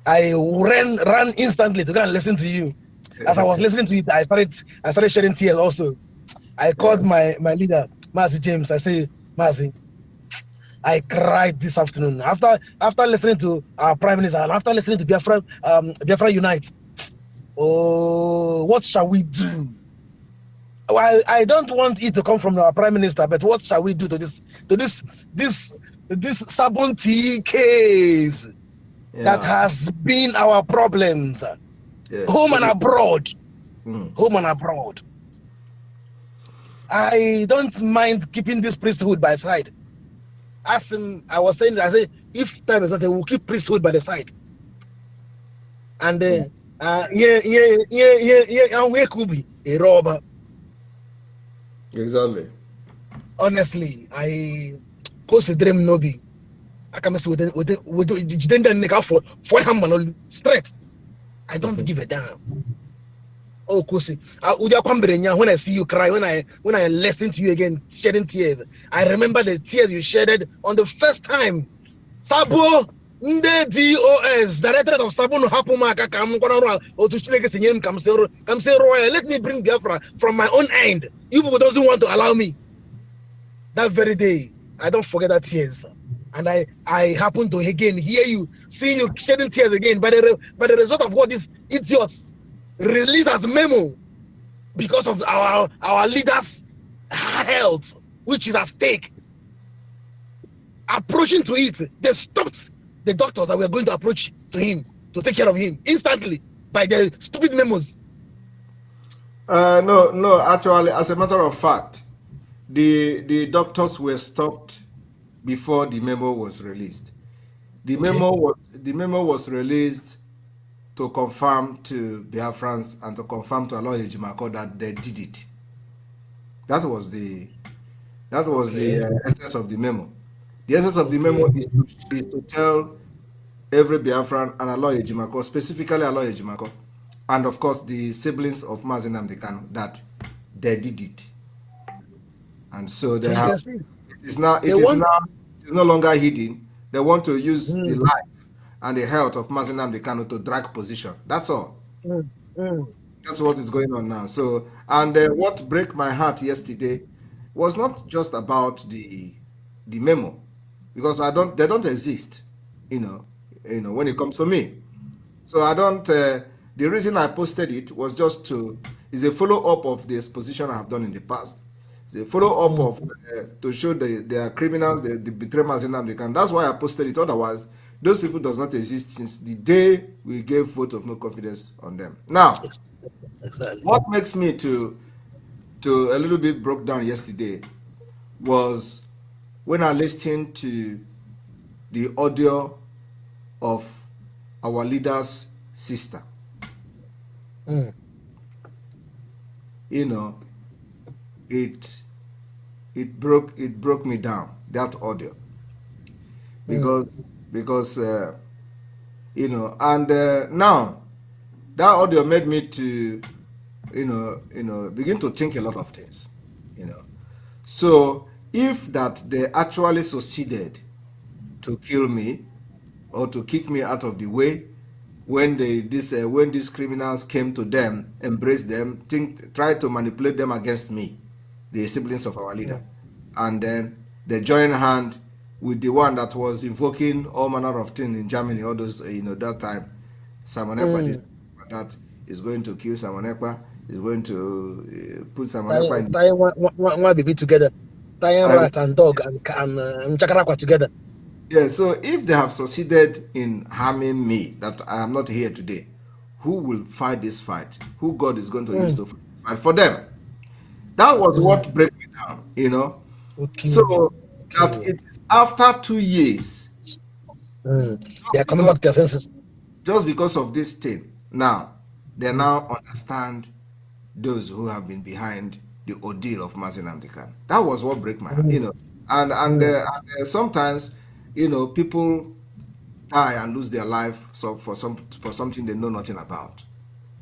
I ran instantly to go and listen to you. As I was listening to it, I started shedding tears also. I called my leader, Mazi James. I say, Mazi, I cried this afternoon after listening to our Prime Minister and after listening to Biafra Unite. Oh, what shall we do? Well, I don't want it to come from our Prime Minister, but what shall we do to this Sabunti case that has been our problems, home and abroad, home and abroad? I don't mind keeping this priesthood by side. As I was saying, I say if time is not, we'll keep priesthood by the side, and then and we could be a robber. Exactly. Honestly, I consider him no be. I can mess with the straight. I don't give a damn. Oh, Kosi, when I see you cry, when I listen to you again, shedding tears, I remember the tears you shedded on the first time. Sabo, the DOS, director of Sabo no Hapumaka, come say Royal, let me bring Biafra from my own end. You people doesn't want to allow me. That very day, I don't forget that tears. And I happen to again hear you, seeing you shedding tears again by the result of what these idiots release as memo because of our leaders' health, which is at stake. Approaching to it, they stopped the doctors that were going to approach to him to take care of him instantly by their stupid memos. No. Actually, as a matter of fact, the doctors were stopped before the memo was released. The memo was released to confirm to BIAFRANS and to confirm to Aloy Ejimako that they did it. That was the essence of the memo. The essence of the memo is to tell every Biafran and Aloy Ejimako, specifically Aloy Ejimako, and of course the siblings of Mazi Nnamdi Kanu, that they did it. And so they have, it is no longer hidden. They want to use the life and the health of Mazi Nnamdi Kanu to drag position. That's all. That's what is going on now. So, and what broke my heart yesterday was not just about the memo, because they don't exist, when it comes to me. So I don't. The reason I posted it was just is a follow-up of the exposition I have done in the past. It's a follow-up of to show they are criminals, they betray Mazi Nnamdi Kanu. That's why I posted it. Otherwise, those people does not exist since the day we gave vote of no confidence on them. Now, what makes me to a little bit broke down yesterday was when I listened to the audio of our leader's sister. It it broke me down, that audio, because and now that audio made me to begin to think a lot of things. So if that they actually succeeded to kill me or to kick me out of the way, when when these criminals came to them, embraced them, tried to manipulate them against me, the siblings of our leader, and then they joined hand with the one that was invoking all manner of things in Germany, all those that time. Simon Ekpa, this that is going to kill Simon Ekpa, is going to put Simon Ekpa in. Tie one baby together, tie rat and dog and chakarakwa together. Yeah, so if they have succeeded in harming me, that I am not here today, who will fight this fight? Who God is going to use to fight for them? That was what broke me down, Okay. So that it is after 2 years. They are coming back to their senses. Just because of this thing. Now, they now understand those who have been behind the ordeal of Mazi Nnamdi Kanu. That was what broke my heart, and sometimes, people die and lose their life for something they know nothing about.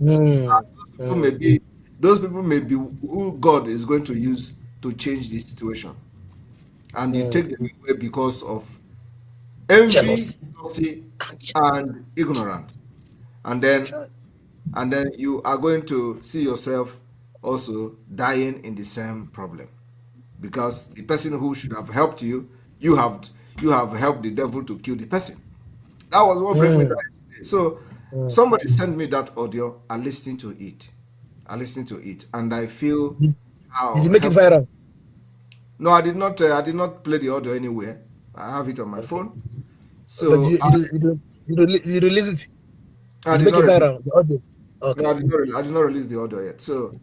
Those people may be who God is going to use to change the situation, and you take them away because of envy, jealousy, and ignorance, and then you are going to see yourself also dying in the same problem, because the person who should have helped you, you have helped the devil to kill the person. That was what broke me down yesterday. So somebody sent me that audio. I listened to it, and I feel how. Did you make it viral? No, I did not. I did not play the audio anywhere. I have it on my phone. So But you release it. I You did make it not. viral. The audio. Okay. No, I did not release the audio yet. So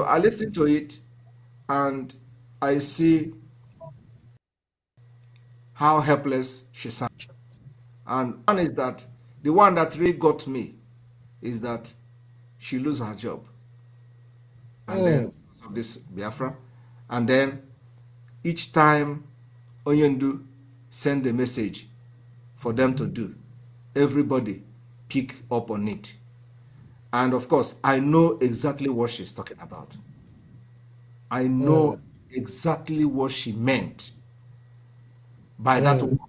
I listened to it, and I see how helpless she sounds. And one is that the one that really got me is that she lose her job, and then because of this Biafra, and then each time Onyendu send a message for them to do, everybody pick up on it. And of course, I know exactly what she's talking about. I know exactly what she meant by that word,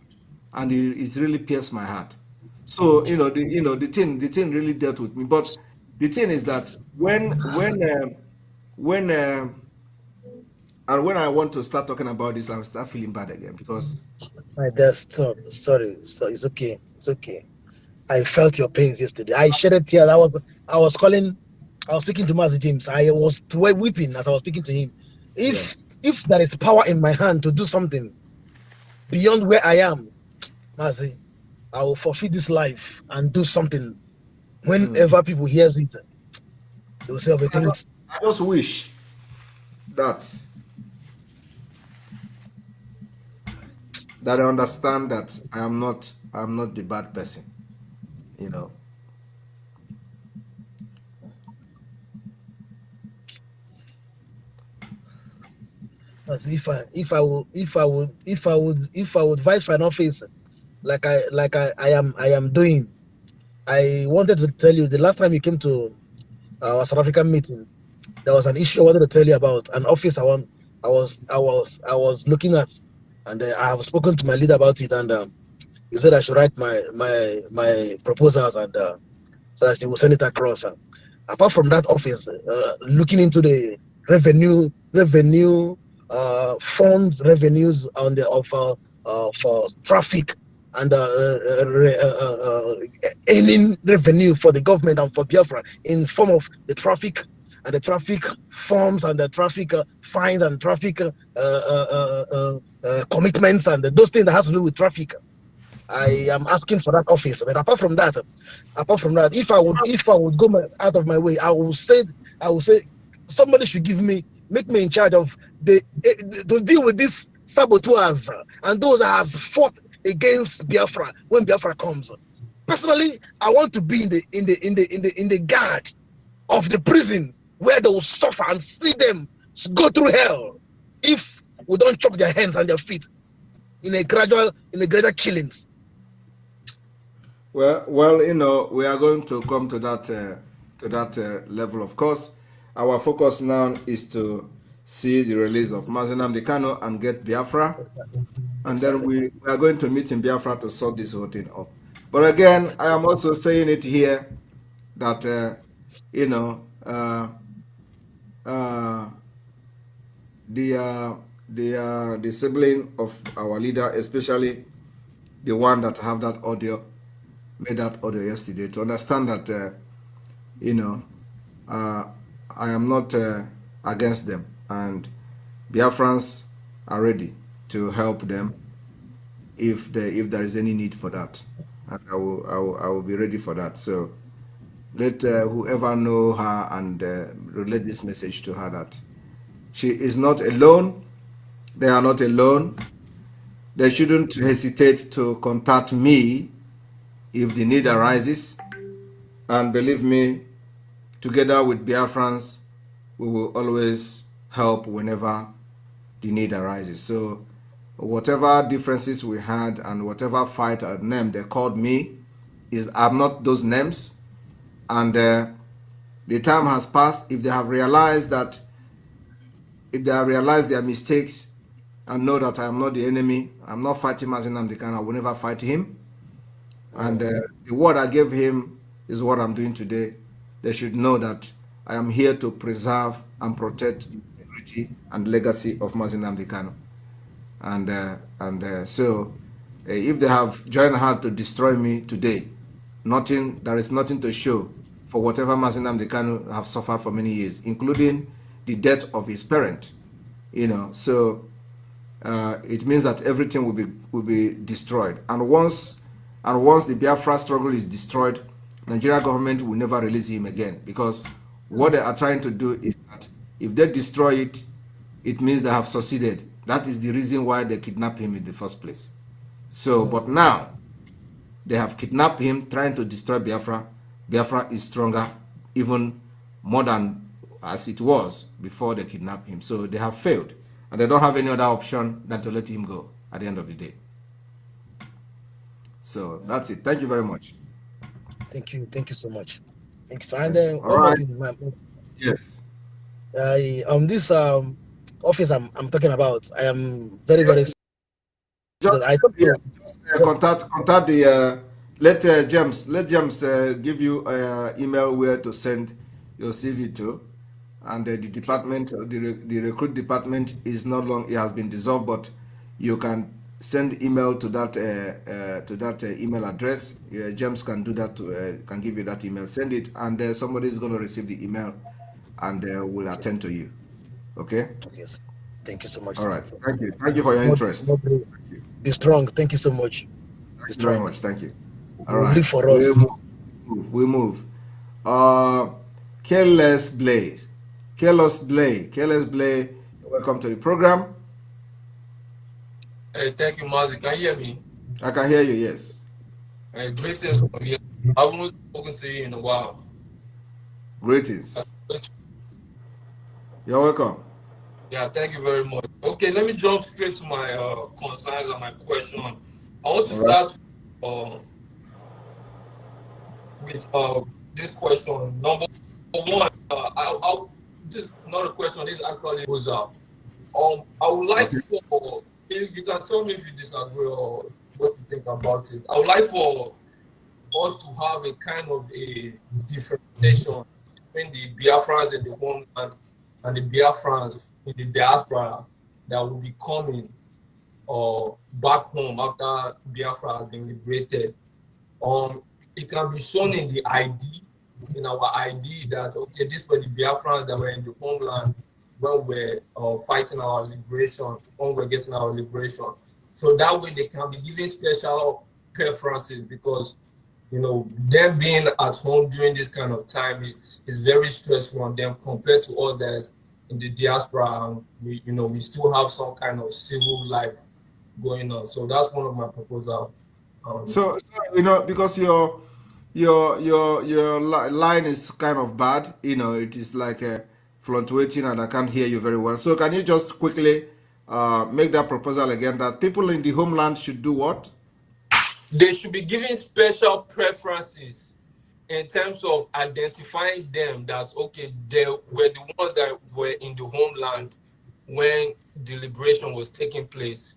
and it's really pierced my heart. So the thing really dealt with me. But the thing is that when I want to start talking about this, I start feeling bad again, because My dad, stop. Sorry. It's okay. It's okay. I felt your pain yesterday. I shed a tear. I was speaking to Mazi James. I was weeping as I was speaking to him. If there is power in my hand to do something beyond where I am, Mazi, I will forfeit this life and do something. Whenever people hears it, they will say, I just wish that I understand that I'm not the bad person, If I would fight for an office like I am doing. I wanted to tell you the last time you came to our South African meeting, there was an issue I wanted to tell you about, an office I was looking at, and I have spoken to my leader about it, and he said I should write my proposals, and so that he will send it across. Apart from that office, looking into the revenue funds, revenues on the for traffic, and earning revenue for the government and for Biafra in form of the traffic and the traffic forms and the traffic fines and traffic commitments and those things that has to do with traffic. I am asking for that office. But apart from that, if I would go out of my way, I will say somebody should make me in charge of to deal with these saboteurs and those that has fought against Biafra when Biafra comes. Personally, I want to be in the guard of the prison where they will suffer and see them go through hell. If we don't chop their hands and their feet in a gradual killings. Well, you know, we are going to come to that level. Of course, our focus now is to see the release of Mazi Nnamdi Kanu and get Biafra, and then we are going to meet in Biafra to sort this whole thing up. But again, I am also saying it here that you know, the sibling of our leader, especially the one that have that audio, made that audio yesterday, to understand that you know, I am not against them, and Biafrans are ready to help them if there is any need for that, and I will be ready for that. So let whoever know her and relate this message to her that she is not alone. They are not alone. They shouldn't hesitate to contact me if the need arises. And believe me, together with Biafrans, we will always help whenever the need arises. So whatever differences we had and whatever fight or name they called me, I'm not those names. And the time has passed. If they have realized their mistakes and know that I am not the enemy, I'm not fighting Mazi Nnamdi Kanu, I will never fight him. And the word I gave him is what I'm doing today. They should know that I am here to preserve and protect the integrity and legacy of Mazi Nnamdi Kanu. So if they have joined hard to destroy me today, there is nothing to show for whatever Mazi Nnamdi Kanu have suffered for many years, including the death of his parent. You know, so it means that everything will be destroyed. And once the Biafra struggle is destroyed, Nigeria government will never release him again, because what they are trying to do is that if they destroy it, it means they have succeeded. That is the reason why they kidnapped him in the first place. So, but now they have kidnapped him, trying to destroy Biafra. Biafra is stronger, even more than as it was before they kidnapped him. So they have failed, and they don't have any other option than to let him go at the end of the day. So that's it. Thank you very much. Thank you so much. Thank you. So, and then all right. Yes. This office I'm talking about, I am very very. Contact the let James give you email where to send your CV to, and the department, the recruit department is no longer, it has been dissolved, but you can send email to that email address. James can do that, can give you that email. Send it, and somebody is going to receive the email, and will attend to you. Okay. Yes. Thank you so much. All right. Thank you for your interest. Thank you. Be strong. Thank you so much. Thank you very much. Thank you. All right. Live for us. We move. Careless Blaze. Welcome to the program. Hey, thank you, Mazi. Can you hear me? I can hear you, yes. Greetings from here. I haven't spoken to you in a while. Greetings. You're welcome. Yeah, thank you very much. Okay, let me jump straight to my concerns and my question. I want to start with this question. Number one, this is not a question, this actually goes up. I would like for, you can tell me if you disagree or what you think about it. I would like for us to have a kind of a differentiation between the Biafrans in the homeland and the Biafrans in the diaspora that will be coming back home after Biafra has been liberated. It can be shown in the ID, in our ID, that okay, these were the Biafrans that were in the homeland when we're fighting our liberation, when we're getting our liberation. So that way they can be given special preferences, because you know, them being at home during this kind of time is very stressful on them compared to others in the diaspora. And we still have some kind of civil life going on. So that's one of my proposals. So because your line is kind of bad, it is like fluctuating, and I can't hear you very well. So can you just quickly make that proposal again, that people in the homeland should do what? They should be given special preferences in terms of identifying them, that okay, they were the ones that were in the homeland when the liberation was taking place,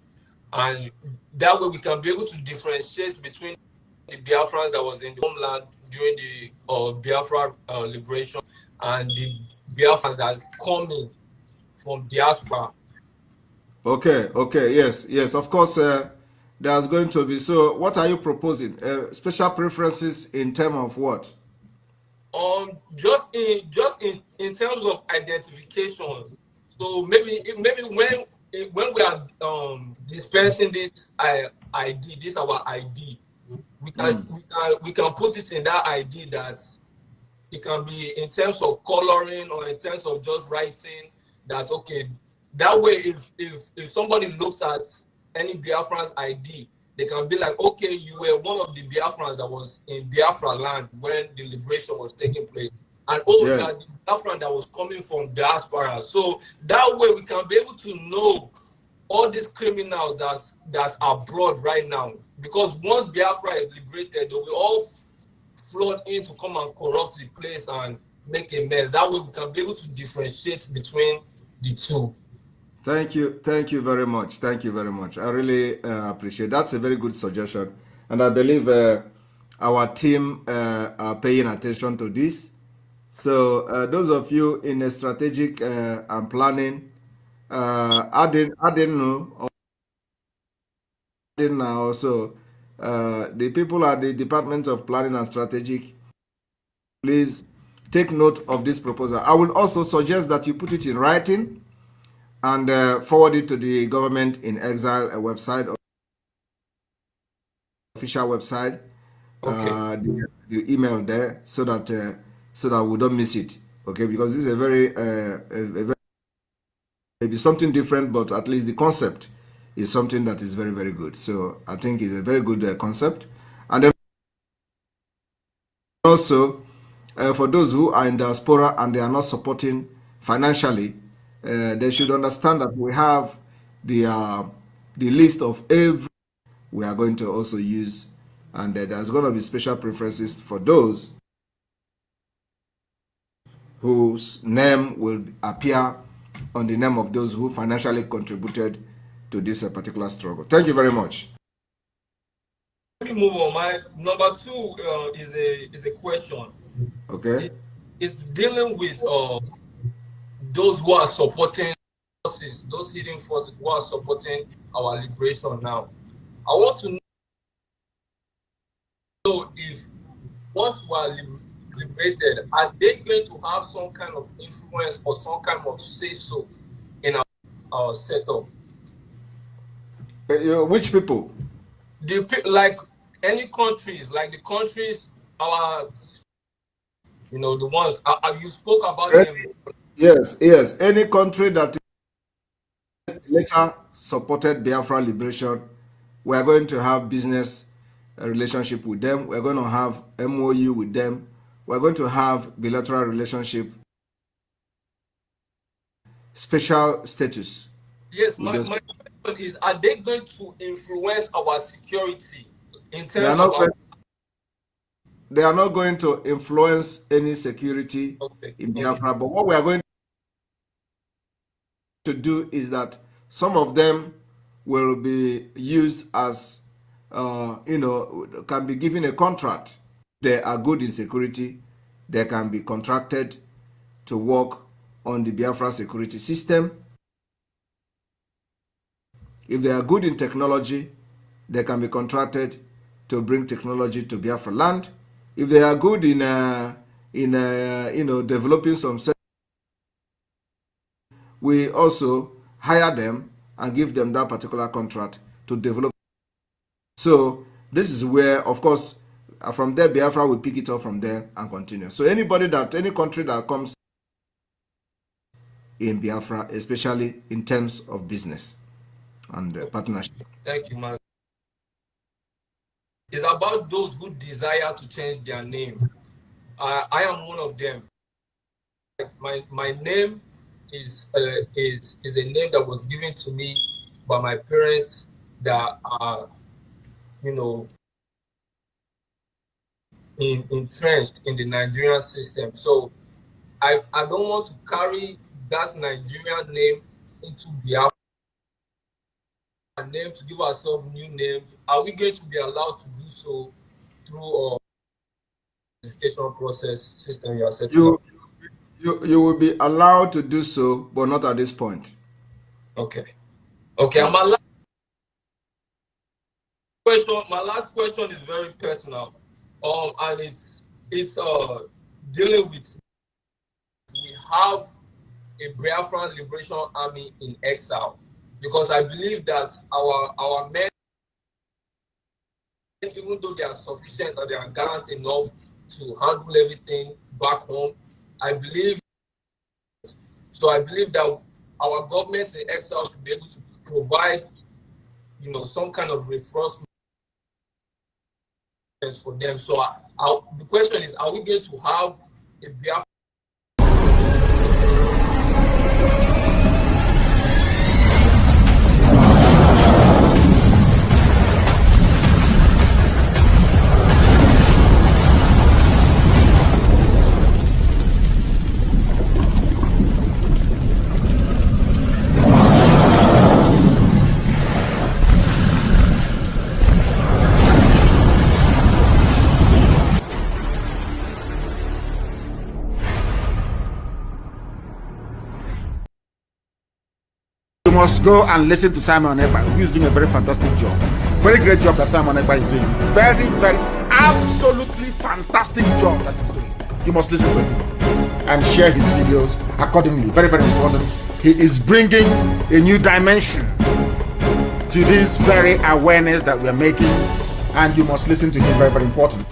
and that way we can be able to differentiate between the Biafrans that was in the homeland during the Biafra liberation and the Biafrans that's coming from diaspora. Okay, okay, yes, of course. There's going to be. So, what are you proposing? Special preferences in terms of what? Just in terms of identification. So maybe when we are dispensing this ID, this our ID, we can put it in that ID, that it can be in terms of coloring or in terms of just writing that okay, that way if somebody looks at any Biafran's ID, they can be like, okay, you were one of the Biafrans that was in Biafra land when the liberation was taking place, and you are the Biafran that was coming from diaspora. So that way we can be able to know all these criminals that's abroad right now, because once Biafra is liberated, they will all flood in to come and corrupt the place and make a mess. That way we can be able to differentiate between the two. Thank you very much. Thank you very much. I really appreciate. That's a very good suggestion, and I believe our team are paying attention to this. So those of you in a strategic and planning, I didn't know. Now, so the people at the Department of Planning and Strategic, please take note of this proposal. I will also suggest that you put it in writing and forward it to the Government in Exile website, or official website. Okay. The email there, so that we don't miss it. Okay, because this is a very maybe something different, but at least the concept is something that is very, very good. So I think it's a very good concept. And then also for those who are in diaspora and they are not supporting financially, they should understand that we have the list of every we are going to also use, and there's going to be special preferences for those whose name will appear on the name of those who financially contributed to this particular struggle. Thank you very much. Let me move on. My number two is a question. Okay. It's dealing with those who are supporting forces, those hidden forces who are supporting our liberation now. I want to know if once we are liberated, are they going to have some kind of influence or some kind of say-so in our setup? Which people? Like any countries, like the countries, the ones you spoke about them. Yes. Any country that later supported Biafra liberation, we are going to have business relationship with them. We're going to have MOU with them. We're going to have bilateral relationship, special status. Yes, my question is, are they going to influence our security in terms of they are not going to influence any security in Biafra, but what we are going to do is that some of them will be used as, can be given a contract. They are good in security. They can be contracted to work on the Biafra security system. If they are good in technology, they can be contracted to bring technology to Biafra land. If they are good in developing some, we also hire them and give them that particular contract to develop. So this is where, of course, from there, Biafra will pick it up from there and continue. So any country that comes in Biafra, especially in terms of business and partnership. Thank you, man. It's about those who desire to change their name. I am one of them. My name is a name that was given to me by my parents that are, you know, entrenched in the Nigerian system. So I don't want to carry that Nigerian name into Biafra name to give ourselves new names. Are we going to be allowed to do so through education process system you are setting up? You will be allowed to do so, but not at this point. Okay. Okay. And my last question is very personal. And it's dealing with, we have a Biafran Liberation Army in exile, because I believe that our men, even though they are sufficient and they are gallant enough to handle everything back home, I believe that our government in exile should be able to provide, you know, some kind of reinforcement for them. So the question is, are we going to have a Biafran? You must go and listen to Simon Ekpa, who is doing a very fantastic job. Very great job that Simon Ekpa is doing. Very, very, absolutely fantastic job that he's doing. You must listen to him and share his videos accordingly. Very, very important. He is bringing a new dimension to this very awareness that we are making, and you must listen to him. Very, very important.